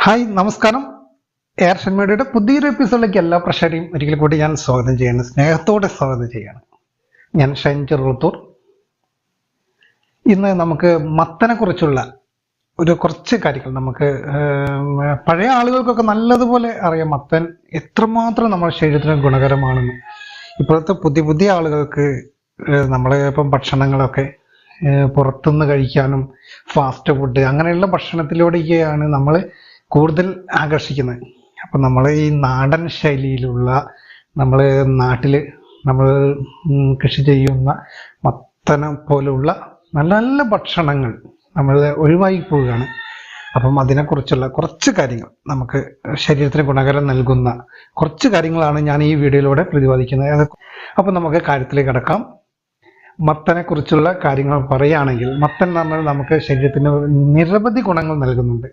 Hi നമസ്കാരം. Air ഷൺമേഡിയുടെ പുതിയൊരു എപ്പിസോഡിലേക്ക് എല്ലാ പ്രേക്ഷകരെയും ഒരിക്കൽ കൂടി ഞാൻ സ്വാഗതം ചെയ്യാണ്, സ്നേഹത്തോടെ സ്വാഗതം ചെയ്യാണ്. ഞാൻ ഷൈൻ ചെറുത്തൂർ. ഇന്ന് നമുക്ക് മത്തനെ കുറിച്ചുള്ള കുറച്ച് കാര്യങ്ങൾ നമുക്ക് പഴയ ആളുകൾക്കൊക്കെ നല്ലതുപോലെ അറിയാം മത്തൻ എത്രമാത്രം നമ്മുടെ ശരീരത്തിന് ഗുണകരമാണെന്ന്. ഇപ്പോഴത്തെ പുതിയ ആളുകൾക്ക് ഇപ്പം ഭക്ഷണങ്ങളൊക്കെ പുറത്തുനിന്ന് കഴിക്കാനും ഫാസ്റ്റ് ഫുഡ് അങ്ങനെയുള്ള ഭക്ഷണത്തിലൂടെയൊക്കെയാണ് നമ്മൾ കൂടുതൽ ആകർഷിക്കുന്നത്. അപ്പം നമ്മൾ ഈ നാടൻ ശൈലിയിലുള്ള നമ്മൾ നാട്ടിൽ നമ്മൾ കൃഷി ചെയ്യുന്ന മത്തനെ പോലുള്ള നല്ല നല്ല ഭക്ഷണങ്ങൾ നമ്മൾ ഒഴിവായി പോവുകയാണ്. അപ്പം അതിനെക്കുറിച്ചുള്ള കുറച്ച് കാര്യങ്ങൾ, നമുക്ക് ശരീരത്തിന് ഗുണകരം നൽകുന്ന കുറച്ച് കാര്യങ്ങളാണ് ഞാൻ ഈ വീഡിയോയിലൂടെ പ്രതിപാദിക്കുന്നത്. അപ്പം നമുക്ക് കാര്യത്തിലേക്ക് കടക്കാം. മത്തനെ കുറിച്ചുള്ള കാര്യങ്ങൾ പറയുകയാണെങ്കിൽ, മത്തൻ എന്ന് പറഞ്ഞാൽ നമുക്ക് ശരീരത്തിന് നിരവധി ഗുണങ്ങൾ നൽകുന്നുണ്ട്.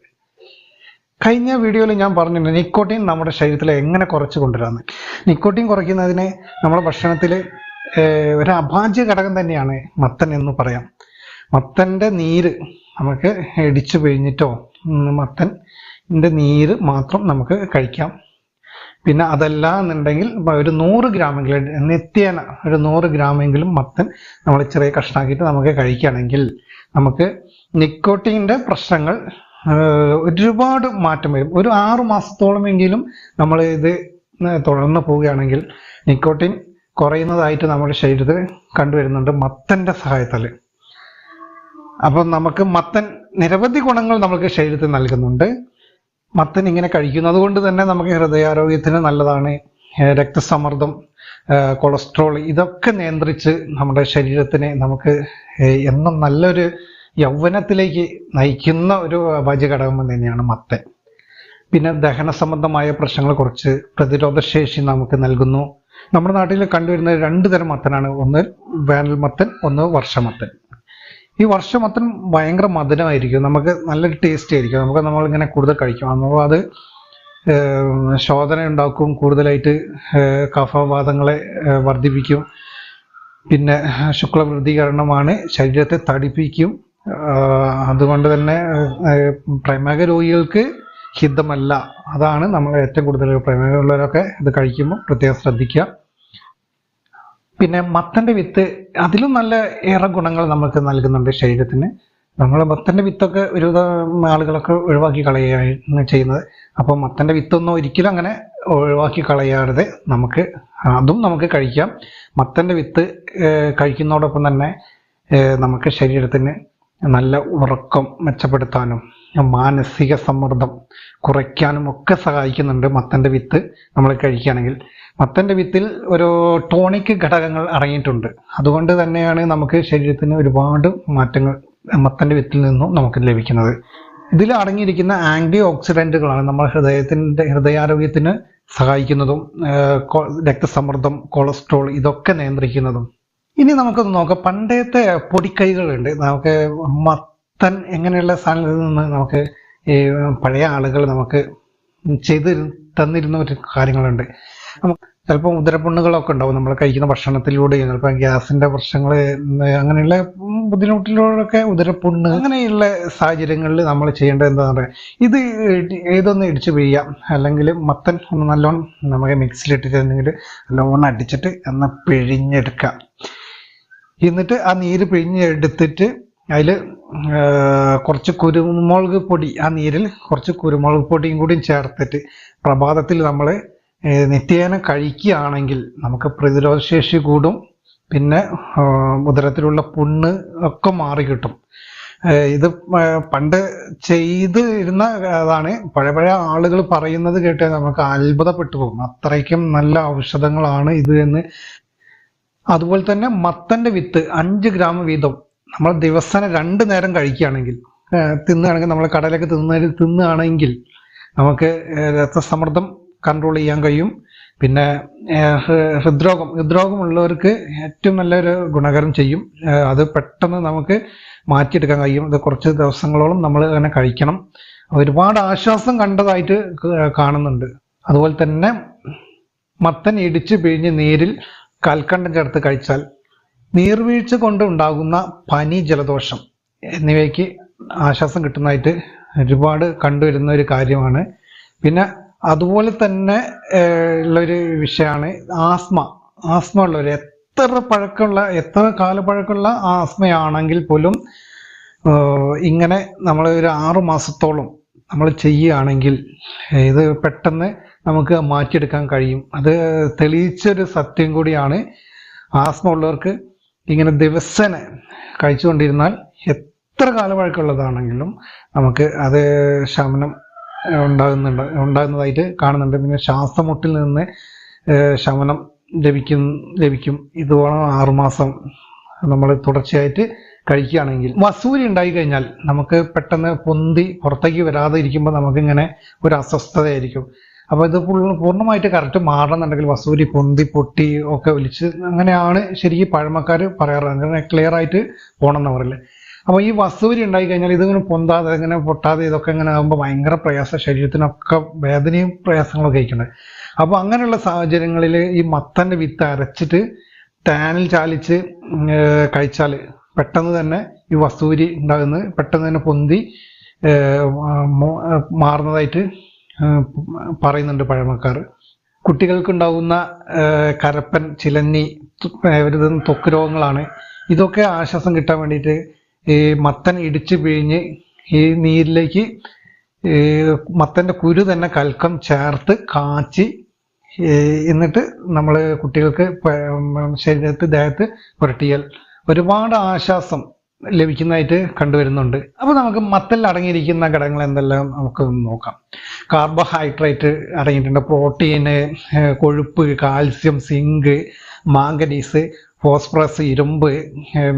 കഴിഞ്ഞ വീഡിയോയിൽ ഞാൻ പറഞ്ഞിട്ടുണ്ട് നിക്കോട്ടിൻ നമ്മുടെ ശരീരത്തിൽ എങ്ങനെ കുറച്ച് കൊണ്ടുവരാമെന്ന്. നിക്കോട്ടിൻ കുറയ്ക്കുന്നതിന് നമ്മുടെ ഭക്ഷണത്തിൽ ഒരു അഭാജ്യ ഘടകം തന്നെയാണ് മത്തൻ എന്ന് പറയാം. മത്തൻ്റെ നീര് നമുക്ക് ഇടിച്ചു പിഴിഞ്ഞിട്ടോ മത്തൻ്റെ നീര് മാത്രം നമുക്ക് കഴിക്കാം. പിന്നെ അതല്ല എന്നുണ്ടെങ്കിൽ ഒരു 100 ഗ്രാമെങ്കിലും നിത്യേന ഒരു 100 ഗ്രാമെങ്കിലും മത്തൻ നമ്മൾ ചെറിയ കഷ്ണാക്കിയിട്ട് നമുക്ക് കഴിക്കുകയാണെങ്കിൽ നമുക്ക് നിക്കോട്ടിൻ്റെ പ്രശ്നങ്ങൾ ഒരുപാട് മാറ്റം വരും. ഒരു 6 മാസത്തോളമെങ്കിലും നമ്മൾ ഇത് തുടർന്ന് പോവുകയാണെങ്കിൽ നിക്കോട്ടിൻ കുറയുന്നതായിട്ട് നമ്മുടെ ശരീരത്തിൽ കണ്ടുവരുന്നുണ്ട് മത്തൻ്റെ സഹായത്താൽ. അപ്പം നമുക്ക് മത്തൻ നിരവധി ഗുണങ്ങൾ നമുക്ക് ശരീരത്തിൽ നൽകുന്നുണ്ട്. മത്തൻ ഇങ്ങനെ കഴിക്കുന്നത് കൊണ്ട് തന്നെ നമുക്ക് ഹൃദയാരോഗ്യത്തിന് നല്ലതാണ്. രക്തസമ്മർദ്ദം, കൊളസ്ട്രോൾ ഇതൊക്കെ നിയന്ത്രിച്ച് നമ്മുടെ ശരീരത്തിനെ നമുക്ക് എന്നും നല്ലൊരു യൗവനത്തിലേക്ക് നയിക്കുന്ന ഒരു അഭാജ്യ ഘടകം തന്നെയാണ് മത്തൻ. പിന്നെ ദഹന സംബന്ധമായ പ്രശ്നങ്ങൾ കുറച്ച് പ്രതിരോധശേഷി നമുക്ക് നൽകുന്നു. നമ്മുടെ നാട്ടിൽ കണ്ടുവരുന്ന 2 തരം മത്തനാണ്, ഒന്ന് വേനൽ മത്തൻ, ഒന്ന് വർഷമത്തൻ. ഈ വർഷമത്തൻ ഭയങ്കര മധുരമായിരിക്കും, നമുക്ക് നല്ലൊരു ടേസ്റ്റ് ആയിരിക്കും, നമ്മളിങ്ങനെ കൂടുതൽ കഴിക്കും. അപ്പോൾ അത് ശോധന ഉണ്ടാക്കും, കൂടുതലായിട്ട് കഫവാതങ്ങളെ വർദ്ധിപ്പിക്കും. പിന്നെ ശുക്ലവൃദ്ധീകരണമാണ്, ശരീരത്തെ തടിപ്പിക്കും. അതുകൊണ്ട് തന്നെ പ്രമേഹ രോഗികൾക്ക് ഹിതമല്ല. അതാണ് നമ്മൾ ഏറ്റവും കൂടുതൽ പ്രമേഹമുള്ളവരൊക്കെ ഇത് കഴിക്കുമ്പോൾ പ്രത്യേകം ശ്രദ്ധിക്കുക. പിന്നെ മത്തൻ്റെ വിത്ത്, അതിലും നല്ല ഏറെ ഗുണങ്ങൾ നമുക്ക് നൽകുന്നുണ്ട് ശരീരത്തിന്. നമ്മൾ മത്തൻ്റെ വിത്തൊക്കെ ഒരു ആളുകളൊക്കെ ഒഴിവാക്കി കളയുകയാണ് ചെയ്യുന്നത്. അപ്പോൾ മത്തൻ്റെ വിത്തൊന്നും ഒരിക്കലും അങ്ങനെ ഒഴിവാക്കി കളയാതെ അതും നമുക്ക് കഴിക്കാം. മത്തൻ്റെ വിത്ത് കഴിക്കുന്നതോടൊപ്പം തന്നെ നമുക്ക് ശരീരത്തിന് നല്ല ഉറക്കം മെച്ചപ്പെടുത്താനും മാനസിക സമ്മർദ്ദം കുറയ്ക്കാനും ഒക്കെ സഹായിക്കുന്നുണ്ട് മത്തൻ്റെ വിത്ത് നമ്മൾ കഴിക്കുകയാണെങ്കിൽ. മത്തൻ്റെ വിത്തിൽ ഒരു ടോണിക് ഘടകങ്ങൾ അടങ്ങിയിട്ടുണ്ട്. അതുകൊണ്ട് തന്നെയാണ് നമുക്ക് ശരീരത്തിന് ഒരുപാട് മാറ്റങ്ങൾ മത്തൻ്റെ വിത്തിൽ നിന്നും നമുക്ക് ലഭിക്കുന്നത്. ഇതിൽ അടങ്ങിയിരിക്കുന്ന ആൻറ്റി ഓക്സിഡൻറ്റുകളാണ് നമ്മൾ ഹൃദയാരോഗ്യത്തിന് സഹായിക്കുന്നതും രക്തസമ്മർദ്ദം, കൊളസ്ട്രോൾ ഇതൊക്കെ നിയന്ത്രിക്കുന്നതും. ഇനി നമുക്കൊന്ന് നോക്കാം, പണ്ടത്തെ പൊടിക്കൈകളുണ്ട്. നമുക്ക് മത്തൻ എങ്ങനെയുള്ള സാധനങ്ങളിൽ നിന്ന് നമുക്ക് പഴയ ആളുകൾ നമുക്ക് ചെയ്ത് തന്നിരുന്ന ഒരു കാര്യങ്ങളുണ്ട്. നമുക്ക് ചിലപ്പോൾ ഉദരപ്പുണ്ണുകളൊക്കെ ഉണ്ടാവും നമ്മൾ കഴിക്കുന്ന ഭക്ഷണത്തിലൂടെ. ചിലപ്പോൾ ഗ്യാസിന്റെ പ്രശ്നങ്ങൾ, അങ്ങനെയുള്ള ബുദ്ധിമുട്ടിലൂടെയൊക്കെ ഉദരപ്പുണ്ണ്, അങ്ങനെയുള്ള സാഹചര്യങ്ങളിൽ നമ്മൾ ചെയ്യേണ്ടത് എന്താണെന്ന് പറയാം, ഇത് ഏതൊന്ന് ഇടിച്ചു പിഴിയാം, അല്ലെങ്കിൽ മത്തൻ ഒന്ന് നല്ലോണം നമുക്ക് മിക്സിയിലിട്ടിട്ടുണ്ടെങ്കിൽ നല്ലോണം അടിച്ചിട്ട് ഒന്ന് പിഴിഞ്ഞെടുക്കാം. എന്നിട്ട് ആ നീര് പിഴിഞ്ഞെടുത്തിട്ട് അതിൽ കുറച്ച് കുരുമുളക് പൊടി, ആ നീരിൽ കുറച്ച് കുരുമുളക് പൊടിയും കൂടി ചേർത്തിട്ട് പ്രഭാതത്തിൽ നമ്മൾ നിത്യേന കഴിക്കുകയാണെങ്കിൽ നമുക്ക് പ്രതിരോധശേഷി കൂടും. പിന്നെ ഉദരത്തിലുള്ള പുണ്ണ് ഒക്കെ മാറി കിട്ടും. ഇത് പണ്ട് ചെയ്തിരുന്ന അതാണ്. പഴയ ആളുകൾ പറയുന്നത് കേട്ട് നമുക്ക് അത്ഭുതപ്പെട്ടു പോകും, അത്രയ്ക്കും നല്ല ഔഷധങ്ങളാണ് ഇത് എന്ന്. അതുപോലെ തന്നെ മത്തൻ്റെ വിത്ത് 5 ഗ്രാം വീതം നമ്മൾ ദിവസേന 2 നേരം കഴിക്കുകയാണെങ്കിൽ, നമ്മൾ കടലൊക്കെ തിന്നുകയാണെങ്കിൽ നമുക്ക് രക്തസമ്മർദ്ദം കൺട്രോൾ ചെയ്യാൻ കഴിയും. പിന്നെ ഹൃദ്രോഗമുള്ളവർക്ക് ഏറ്റവും നല്ലൊരു ഗുണകരം ചെയ്യും. അത് പെട്ടെന്ന് നമുക്ക് മാറ്റിയെടുക്കാൻ കഴിയും. ഇത് കുറച്ച് ദിവസങ്ങളോളം നമ്മൾ അങ്ങനെ കഴിക്കണം. ഒരുപാട് ആശ്വാസം കണ്ടതായിട്ട് കാണുന്നുണ്ട്. അതുപോലെ തന്നെ മത്തൻ ഇടിച്ച് പിഴിഞ്ഞ് നീരിൽ കൽക്കണ്ടം ചേർത്ത് കഴിച്ചാൽ നീർവീഴ്ച കൊണ്ട് ഉണ്ടാകുന്ന പനി, ജലദോഷം എന്നിവയ്ക്ക് ആശ്വാസം കിട്ടുന്നതായിട്ട് ഒരുപാട് കണ്ടുവരുന്ന ഒരു കാര്യമാണ്. പിന്നെ അതുപോലെ തന്നെ ഉള്ളൊരു വിഷയമാണ് ആസ്മ ഉള്ളവർ. എത്ര കാലപ്പഴക്കമുള്ള ആസ്മയാണെങ്കിൽ പോലും ഇങ്ങനെ നമ്മൾ ഒരു 6 മാസത്തോളം നമ്മൾ ചെയ്യുകയാണെങ്കിൽ ഇത് പെട്ടെന്ന് നമുക്ക് മാറ്റിയെടുക്കാൻ കഴിയും. അത് തെളിയിച്ചൊരു സത്യം കൂടിയാണ്. ആസ്മ ഉള്ളവർക്ക് ഇങ്ങനെ ദിവസേന കഴിച്ചുകൊണ്ടിരുന്നാൽ എത്ര കാലപ്പഴക്കമുള്ളതാണെങ്കിലും നമുക്ക് അത് ശമനം ഉണ്ടാകുന്നതായിട്ട് കാണുന്നുണ്ട്. പിന്നെ ശ്വാസമുട്ടിൽ നിന്ന് ശമനം ലഭിക്കും. ഇതുപോലെ 6 മാസം നമ്മൾ തുടർച്ചയായിട്ട് കഴിക്കുകയാണെങ്കിൽ. വസൂരി ഉണ്ടായി കഴിഞ്ഞാൽ നമുക്ക് പെട്ടെന്ന് പൊന്തി പുറത്തേക്ക് വരാതെ ഇരിക്കുമ്പോൾ നമുക്കിങ്ങനെ ഒരു അസ്വസ്ഥതയായിരിക്കും. അപ്പോൾ ഇത് പൂർണ്ണമായിട്ട് കറക്റ്റ് മാറണമെന്നുണ്ടെങ്കിൽ വസൂരി പൊന്തി പൊട്ടി ഒക്കെ ഒലിച്ച് അങ്ങനെയാണ് ശരിക്കും പഴമക്കാർ പറയാറ്. അങ്ങനെ ക്ലിയർ ആയിട്ട് പോകണമെന്ന് പറയില്ലേ. അപ്പോൾ ഈ വസൂരി ഉണ്ടായി കഴിഞ്ഞാൽ ഇതിങ്ങനെ പൊന്താതെ ഇങ്ങനെ പൊട്ടാതെ ഇതൊക്കെ ഇങ്ങനെ ആകുമ്പോൾ ഭയങ്കര പ്രയാസം, ശരീരത്തിനൊക്കെ വേദനയും പ്രയാസങ്ങളൊക്കെ കഴിക്കുന്നത്. അപ്പോൾ അങ്ങനെയുള്ള സാഹചര്യങ്ങളിൽ ഈ മത്തൻ്റെ വിത്ത് അരച്ചിട്ട് ടാനിൽ ചാലിച്ച് കഴിച്ചാൽ പെട്ടെന്ന് തന്നെ ഈ വസൂരി ഉണ്ടാകുന്നത് പെട്ടെന്ന് തന്നെ പൊന്തി മാറുന്നതായിട്ട് പറയുന്നുണ്ട് പഴമക്കാർ. കുട്ടികൾക്കുണ്ടാകുന്ന കരപ്പൻ, ചിലന്നി, ത്വക്ക് രോഗങ്ങളാണ്. ഇതൊക്കെ ആശ്വാസം കിട്ടാൻ വേണ്ടിയിട്ട് ഈ മത്തൻ ഇടിച്ച് പിഴിഞ്ഞ് ഈ നീരിലേക്ക് മത്തൻ്റെ കുരു തന്നെ കൽക്കം ചേർത്ത് കാച്ചി എന്നിട്ട് നമ്മൾ കുട്ടികൾക്ക് ദേഹത്ത് പുരട്ടിയാൽ ഒരുപാട് ആശ്വാസം ലഭിക്കുന്നതായിട്ട് കണ്ടുവരുന്നുണ്ട്. അപ്പോൾ നമുക്ക് മത്തനിൽ അടങ്ങിയിരിക്കുന്ന ഘടകങ്ങൾ എന്തെല്ലാം നമുക്ക് നോക്കാം. കാർബോഹൈഡ്രേറ്റ് അടങ്ങിയിട്ടുണ്ട്, പ്രോട്ടീന്, കൊഴുപ്പ്, കാൽസ്യം, സിങ്ക്, മാംഗനീസ്, ഫോസ്ഫറസ്, ഇരുമ്പ്,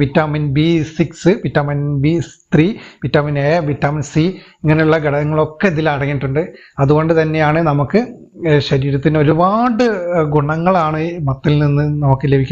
vitamin B6, vitamin B3, vitamin A, vitamin C ഇങ്ങനെയുള്ള ഘടകങ്ങളൊക്കെ ഇതിൽ അടങ്ങിയിട്ടുണ്ട്. അതുകൊണ്ട് തന്നെയാണ് നമുക്ക് ശരീരത്തിന് ഒരുപാട് ഗുണങ്ങളാണ് മത്തനിൽ നിന്ന് നമുക്ക് ലഭിക്കുന്നത്.